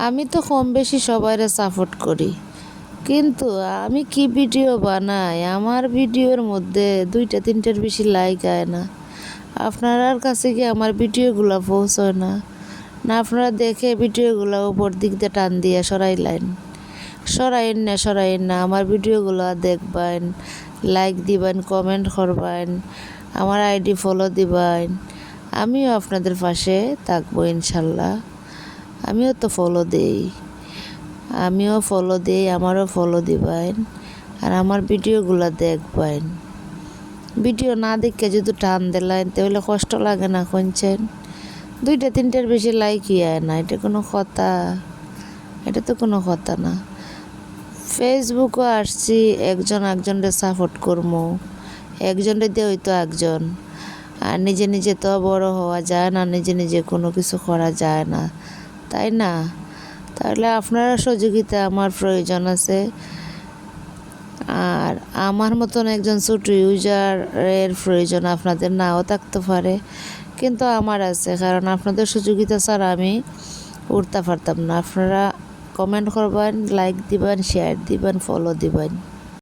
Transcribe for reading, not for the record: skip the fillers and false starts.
আমি তো কম বেশি সবাইরে সাপোর্ট করি, কিন্তু আমি কি ভিডিও বানাই, আমার ভিডিওর মধ্যে 2-3টের বেশি লাইক আয় না। আপনার কাছে কি আমার ভিডিওগুলো পৌঁছয় না? না আপনারা দেখে ভিডিওগুলো উপর দিক দিয়ে টান দিয়ে সরাইন না, আমার ভিডিওগুলো দেখবেন, লাইক দিবেন, কমেন্ট করবেন, আমার আইডি ফলো দিবেন। আমিও আপনাদের পাশে থাকবো ইনশাল্লাহ। আমিও ফলো দেই, আমারও ফলো দিবেন, আর আমার ভিডিওগুলো দেখবেন। ভিডিও না দেখে যদি টান দিলেন তাহলে কষ্ট লাগে না শুনছেন? 2-3টের বেশি লাইকই আয় না, এটা কোনো কথা? এটা তো কোনো কথা না। ফেসবুকও আসছি একজনরে সাপোর্ট করবো, একজনরে দিয়ে হয়তো একজন, আর নিজে তো বড় হওয়া যায় না, নিজে কোনো কিছু করা যায় না, তাই না? তাহলে আপনারা সহযোগিতা আমার প্রয়োজন আছে। আর আমার মতন একজন ছোট ইউজারের প্রয়োজন আপনাদের নাও থাকতে পারে, কিন্তু আমার আছে, কারণ আপনাদের সহযোগিতা ছাড়া আমি উঠতে পারতাম না। আপনারা কমেন্ট করবেন, লাইক দিবেন, শেয়ার দিবেন, ফলো দিবেন।